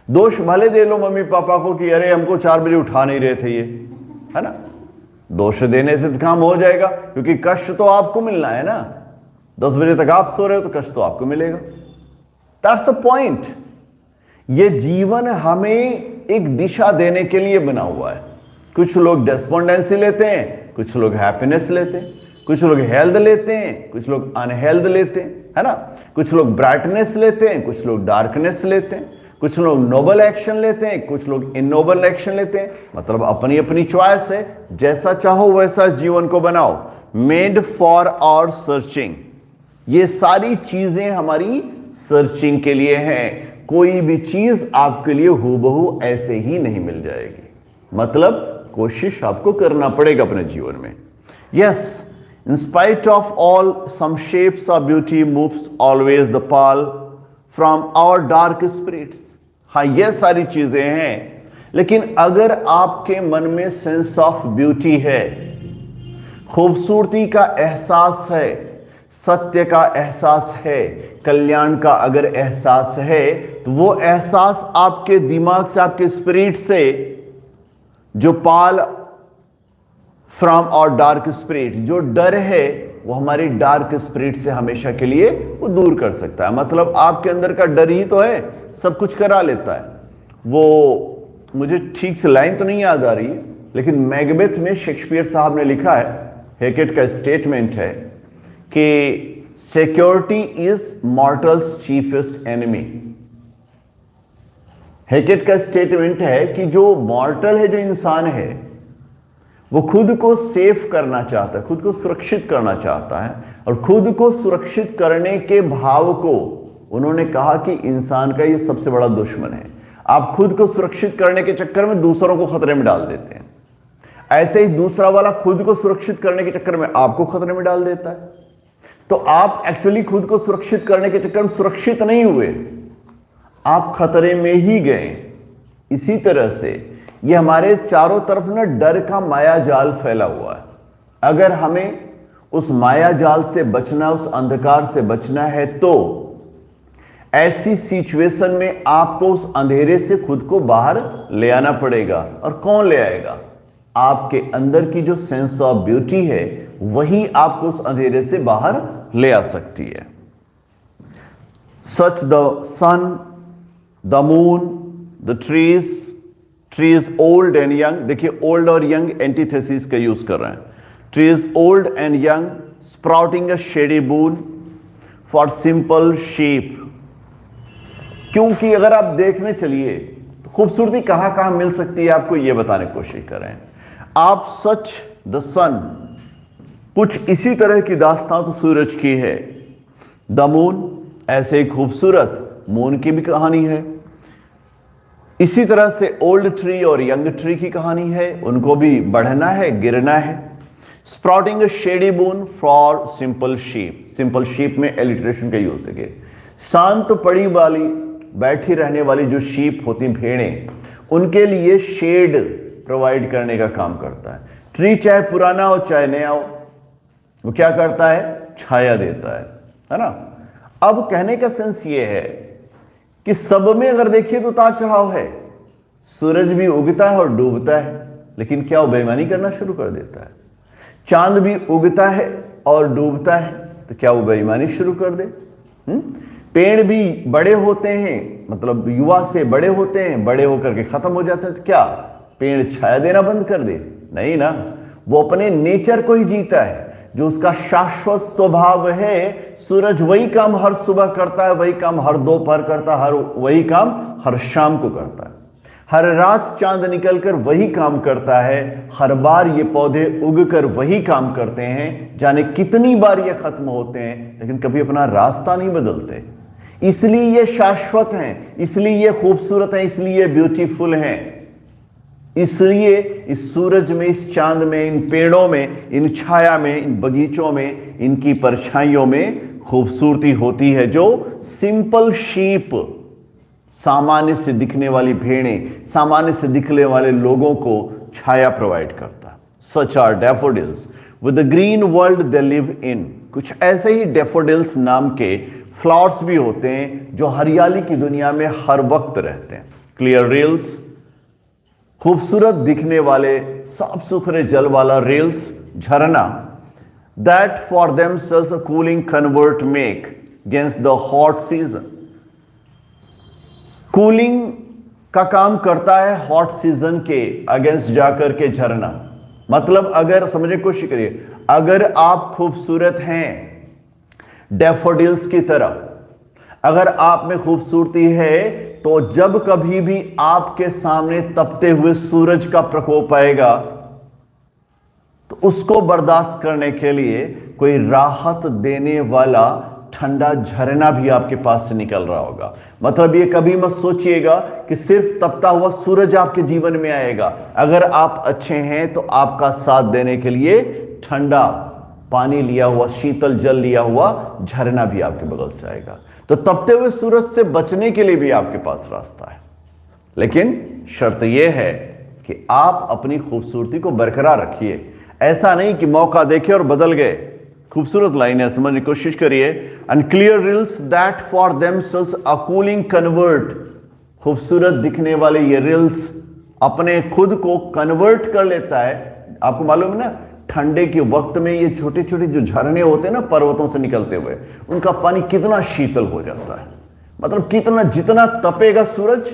दोष भले दे लो मम्मी पापा को कि अरे हमको 4 बजे उठा नहीं रहे थे, ये है ना, दोष देने से काम हो जाएगा, क्योंकि कष्ट तो आपको मिलना है ना। 10 बजे तक आप सो रहे हो तो कष्ट तो आपको मिलेगा। That's the point. ये जीवन हमें एक दिशा देने के लिए बना हुआ है। कुछ लोग डेस्पोंडेंसी लेते हैं, कुछ लोग हैप्पीनेस लेते हैं, कुछ लोग हेल्थ लेते हैं, कुछ लोग अनहेल्थ लेते हैं, है ना। कुछ लोग ब्राइटनेस लेते हैं, कुछ लोग डार्कनेस लेते हैं, कुछ लोग नोबल एक्शन लेते हैं, कुछ लोग इननोबल एक्शन लेते हैं। मतलब अपनी अपनी चॉइस है, जैसा चाहो वैसा जीवन को बनाओ। मेड फॉर आवर सर्चिंग, ये सारी चीजें हमारी सर्चिंग के लिए हैं। कोई भी चीज आपके लिए हूबहू ऐसे ही नहीं मिल जाएगी, मतलब कोशिश आपको करना पड़ेगा अपने जीवन में। Yes, in spite of all, some shapes of beauty moves always the pall from our dark spirits। हाँ, ये सारी चीजें हैं, लेकिन अगर आपके मन में सेंस ऑफ ब्यूटी है, खूबसूरती का एहसास है, सत्य का एहसास है, कल्याण का अगर एहसास है, तो वो एहसास आपके दिमाग से, आपके स्पिरिट से, जो पाल फ्रॉम और डार्क स्पिरिट, जो डर है वो हमारी डार्क स्पिरिट से हमेशा के लिए वो दूर कर सकता है। मतलब आपके अंदर का डर ही तो है, सब कुछ करा लेता है। वो मुझे ठीक से लाइन तो नहीं याद आ रही है, लेकिन मैकबेथ में शेक्सपियर साहब ने लिखा है, हेकेट का स्टेटमेंट है कि security is mortals chiefest enemy. Hecate का स्टेटमेंट है कि जो मॉर्टल है, जो इंसान है, वो खुद को सेफ करना चाहता है, खुद को सुरक्षित करना चाहता है, और खुद को सुरक्षित करने के भाव को उन्होंने कहा कि इंसान का ये सबसे बड़ा दुश्मन है। आप खुद को सुरक्षित करने के चक्कर में दूसरों को खतरे में डाल देते हैं, ऐसे ही दूसरा वाला खुद को सुरक्षित करने के चक्कर में आपको खतरे में डाल देता है। तो आप एक्चुअली खुद को सुरक्षित करने के चक्कर में सुरक्षित नहीं हुए, आप खतरे में ही गए। इसी तरह से ये हमारे चारों तरफ ना डर का माया जाल फैला हुआ है। अगर हमें उस माया जाल से बचना, उस अंधकार से बचना है, तो ऐसी सिचुएशन में आपको उस अंधेरे से खुद को बाहर ले आना पड़ेगा। और कौन ले आएगा? आपके अंदर की जो सेंस ऑफ ब्यूटी है, वही आपको उस अंधेरे से बाहर ले आ सकती है। Such the sun, the moon, the trees old and young. देखिए, ओल्ड और यंग एंटीथेसिस का यूज कर रहे हैं। Trees old and young sprouting a shady boon for simple sheep. क्योंकि अगर आप देखने चलिए तो खूबसूरती कहां कहां मिल सकती है, आपको यह बताने की कोशिश कर रहे हैं। आप सच द सन, कुछ इसी तरह की दास्तां तो सूरज की है। द मून, ऐसे ही खूबसूरत मून की भी कहानी है। इसी तरह से ओल्ड ट्री और यंग ट्री की कहानी है, उनको भी बढ़ना है, गिरना है। Sprouting a shady moon for simple sheep, simple sheep में एलिट्रेशन का यूज देखिए। शांत पड़ी वाली, बैठी रहने वाली जो शीप होती, भेड़ें, उनके लिए शेड प्रोवाइड करने का काम करता है। ट्री चाहे पुराना हो चाहे नया हो, वो क्या करता है? छाया देता है ना। अब कहने का सेंस ये है कि सब में अगर देखिए तो उतार चढ़ाव है। सूरज भी उगता है और डूबता है, लेकिन क्या वो बेईमानी करना शुरू कर देता है? चांद भी उगता है और डूबता है, तो क्या वो बेईमानी शुरू कर दे? पेड़ भी बड़े होते हैं, मतलब युवा से बड़े होते हैं, बड़े होकर के खत्म हो जाते हैं, तो क्या पेड़ छाया देना बंद कर दे? नहीं ना, वो अपने नेचर को ही जीता है, जो उसका शाश्वत स्वभाव है। सूरज वही काम हर सुबह करता है, वही काम हर दोपहर करता है, वही काम हर शाम को करता है। हर रात चांद निकलकर वही काम करता है, हर बार ये पौधे उगकर वही काम करते हैं। जाने कितनी बार ये खत्म होते हैं, लेकिन कभी अपना रास्ता नहीं बदलते। इसलिए ये शाश्वत हैं, इसलिए ये खूबसूरत हैं, इसलिए ये ब्यूटीफुल हैं। इसलिए इस सूरज में, इस चांद में, इन पेड़ों में, इन छाया में, इन बगीचों में, इनकी परछाइयों में खूबसूरती होती है, जो सिंपल शीप, सामान्य से दिखने वाली भेड़ें, सामान्य से दिखने वाले लोगों को छाया प्रोवाइड करता है। Such are daffodils with the green world they live in. कुछ ऐसे ही डैफोडिल्स नाम के फ्लावर्स भी होते हैं जो हरियाली की दुनिया में हर वक्त रहते हैं। क्लियर रील्स, खूबसूरत दिखने वाले साफ सुथरे जल वाला रील्स, झरना, that for themselves a cooling convert make against the hot season. Cooling का काम करता है हॉट सीजन के अगेंस्ट जाकर के झरना। मतलब अगर समझने की कोशिश करिए, अगर आप खूबसूरत हैं डैफोडिल्स की तरह, अगर आप में खूबसूरती है, तो जब कभी भी आपके सामने तपते हुए सूरज का प्रकोप आएगा, तो उसको बर्दाश्त करने के लिए कोई राहत देने वाला ठंडा झरना भी आपके पास से निकल रहा होगा। मतलब ये कभी मत सोचिएगा कि सिर्फ तपता हुआ सूरज आपके जीवन में आएगा। अगर आप अच्छे हैं तो आपका साथ देने के लिए ठंडा पानी लिया हुआ, शीतल जल लिया हुआ झरना भी आपके बगल से आएगा। तो तपते हुए सूरज से बचने के लिए भी आपके पास रास्ता है, लेकिन शर्त यह है कि आप अपनी खूबसूरती को बरकरार रखिए। ऐसा नहीं कि मौका देखे और बदल गए। खूबसूरत लाइन है, समझने की कोशिश करिए। And clear reels that for themselves a cooling convert. खूबसूरत दिखने वाले ये रिल्स अपने खुद को कन्वर्ट कर लेता है। आपको मालूम है ना, ठंडे के वक्त में ये छोटे छोटे जो झरने होते हैं ना पर्वतों से निकलते हुए, उनका पानी कितना शीतल हो जाता है। मतलब कितना, जितना तपेगा सूरज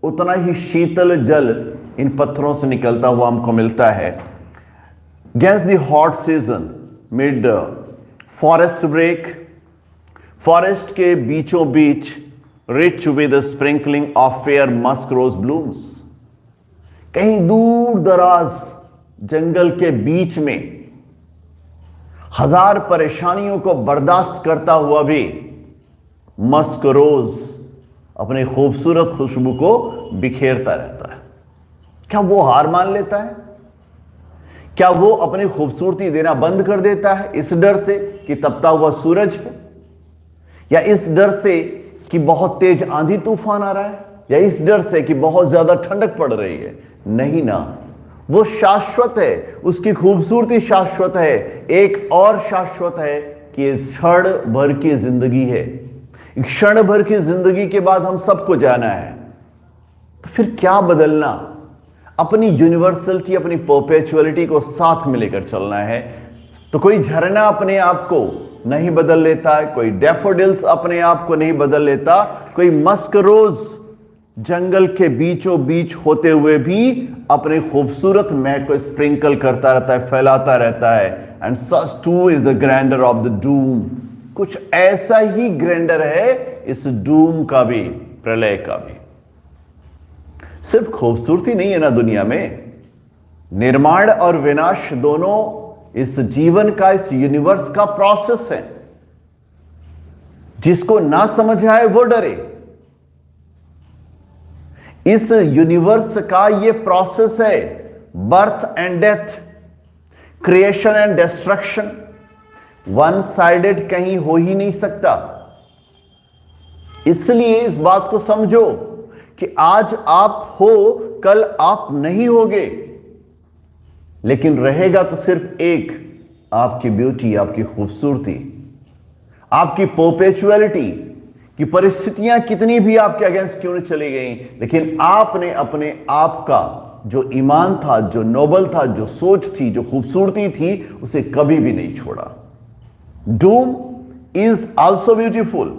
उतना ही शीतल जल इन पत्थरों से निकलता हुआ हमको मिलता है। Against the hot season, mid forest break, forest के बीचों बीच, rich with a sprinkling of fair musk rose blooms। कहीं दूर दराज जंगल के बीच में हजार परेशानियों को बर्दाश्त करता हुआ भी मस्क रोज अपनी खूबसूरत खुशबू को बिखेरता रहता है। क्या वो हार मान लेता है? क्या वो अपनी खूबसूरती देना बंद कर देता है इस डर से कि तपता हुआ सूरज है, या इस डर से कि बहुत तेज आंधी तूफान आ रहा है, या इस डर से कि बहुत ज्यादा ठंडक पड़ रही है? नहीं ना, वो शाश्वत है, उसकी खूबसूरती शाश्वत है। एक और शाश्वत है कि क्षण भर की जिंदगी है। क्षण भर की जिंदगी के बाद हम सबको जाना है, तो फिर क्या बदलना? अपनी यूनिवर्सलिटी, अपनी परपेचुअलिटी को साथ में लेकर चलना है। तो कोई झरना अपने आप को नहीं बदल लेता है, कोई डैफोडिल्स अपने आप को नहीं बदल लेता, कोई मस्क रोज जंगल के बीचों बीच होते हुए भी अपने खूबसूरत महक को स्प्रिंकल करता रहता है, फैलाता रहता है। And such too is the grandeur of the doom. कुछ ऐसा ही ग्रैंडर है इस डूम का भी, प्रलय का भी। सिर्फ खूबसूरती नहीं है ना दुनिया में, निर्माण और विनाश दोनों इस जीवन का, इस यूनिवर्स का प्रोसेस है। जिसको ना समझ आए वो डरे। इस यूनिवर्स का ये प्रोसेस है, birth and death, creation and destruction. One sided कहीं हो ही नहीं सकता। इसलिए इस बात को समझो कि आज आप हो, कल आप नहीं होगे, लेकिन रहेगा तो सिर्फ एक, आपकी ब्यूटी, आपकी खूबसूरती, आपकी परपेचुअलिटी। कि परिस्थितियां कितनी भी आपके अगेंस्ट क्यों नहीं चली गई, लेकिन आपने अपने आप का जो ईमान था, जो नोबल था, जो सोच थी, जो खूबसूरती थी, उसे कभी भी नहीं छोड़ा। Doom is also beautiful,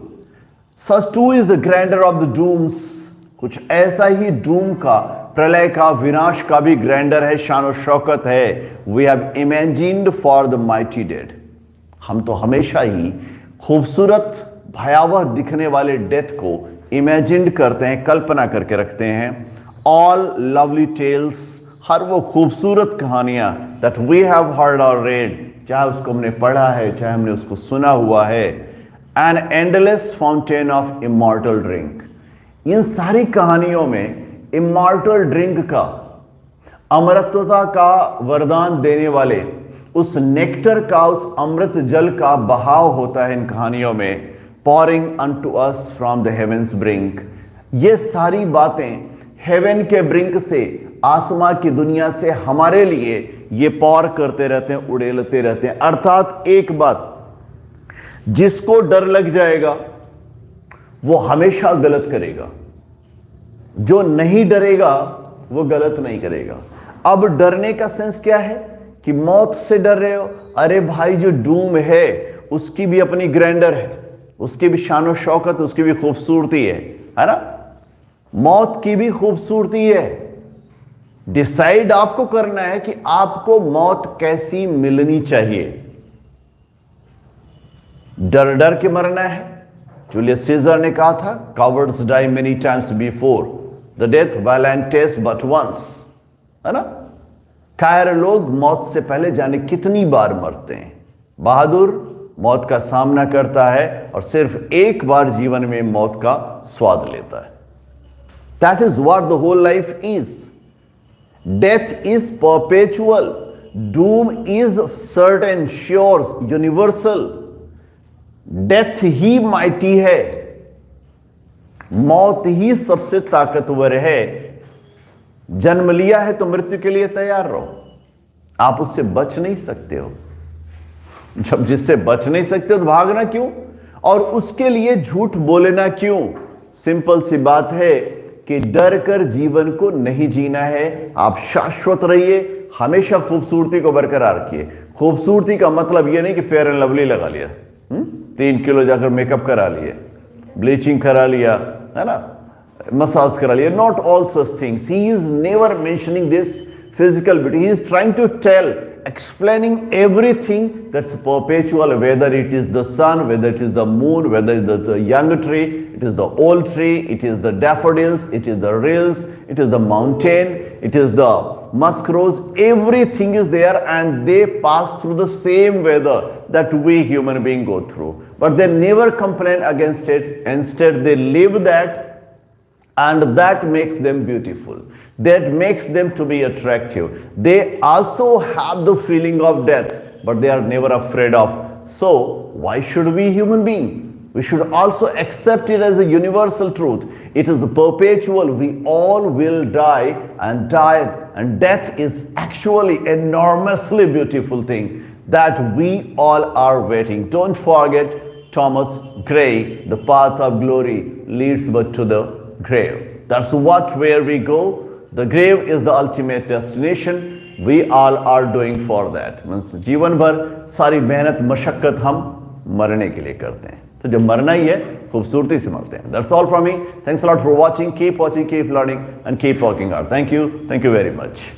such too is the grandeur of the dooms. कुछ ऐसा ही डूम का, प्रलय का, विनाश का भी ग्रैंडर है, शान और शौकत है। We have imagined for the mighty dead. हम तो हमेशा ही खूबसूरत, भयावह दिखने वाले डेथ को इमेजिन्ड करते हैं, कल्पना करके रखते हैं। ऑल लवली टेल्स, हर वो खूबसूरत कहानियां दैट वी हैव हर्ड और रेड, चाहे उसको हमने पढ़ा है, चाहे हमने उसको सुना हुआ है। An endless fountain of immortal drink, इन सारी कहानियों में इमॉर्टल ड्रिंक का, अमरत्वता का वरदान देने वाले उस नेक्टर का, उस अमृत जल का बहाव होता है इन कहानियों में। pouring unto us from the heavens brink, ये सारी बातें हेवन के ब्रिंक से, आसमां की दुनिया से हमारे लिए ये पौर करते रहते हैं, उड़ेलते रहते हैं। अर्थात एक बात, जिसको डर लग जाएगा वो हमेशा गलत करेगा, जो नहीं डरेगा वो गलत नहीं करेगा। अब डरने का सेंस क्या है कि मौत से डर रहे हो, अरे भाई जो डूम है उसकी भी अपनी ग्रैंडर है, उसकी भी शान और शौकत, उसकी भी खूबसूरती है ना। मौत की भी खूबसूरती है। डिसाइड आपको करना है कि आपको मौत कैसी मिलनी चाहिए। डर डर के मरना है। जूलियस सीजर ने कहा था, cowards die many times before the death valiant but once, है ना। कायर लोग मौत से पहले जाने कितनी बार मरते हैं। बहादुर मौत का सामना करता है और सिर्फ एक बार जीवन में मौत का स्वाद लेता है। That is what the whole life is. Death is perpetual, doom is certain, sure, universal. Death ही माइटी है, मौत ही सबसे ताकतवर है। जन्म लिया है तो मृत्यु के लिए तैयार रहो, आप उससे बच नहीं सकते हो। जब जिससे बच नहीं सकते हो तो भागना क्यों, और उसके लिए झूठ बोलना क्यों। सिंपल सी बात है कि डर कर जीवन को नहीं जीना है। आप शाश्वत रहिए, हमेशा खूबसूरती को बरकरार रखिए। खूबसूरती का मतलब यह नहीं कि फेयर एंड लवली लगा लिया, 3 किलो जाकर मेकअप करा लिए, ब्लीचिंग करा लिया, है ना, मसाज करा लिया। Not all such things. He is never mentioning this physical beauty. He is trying to tell, explaining everything that's perpetual, whether it is the sun, whether it is the moon, whether it is the young tree, it is the old tree, it is the daffodils, it is the rills, it is the mountain, it is the musk rose. Everything is there and they pass through the same weather that we human beings go through. But they never complain against it. Instead, they live that, and that makes them beautiful. That makes them to be attractive. They also have the feeling of death, but they are never afraid of. So, why should we human beings? We should also accept it as a universal truth. It is perpetual. We all will die, and death is actually enormously beautiful thing that we all are waiting. Don't forget Thomas Gray, the path of glory leads but to the grave. That's what where we go. The grave is the ultimate destination. We all are doing for that. Means जीवन भर सारी मेहनत मशक्कत हम मरने के लिए करते हैं, तो जब मरना ही है खूबसूरती से मरते हैं. That's all from me. Thanks a lot for watching. Keep watching, keep learning and keep working hard. Thank you very much.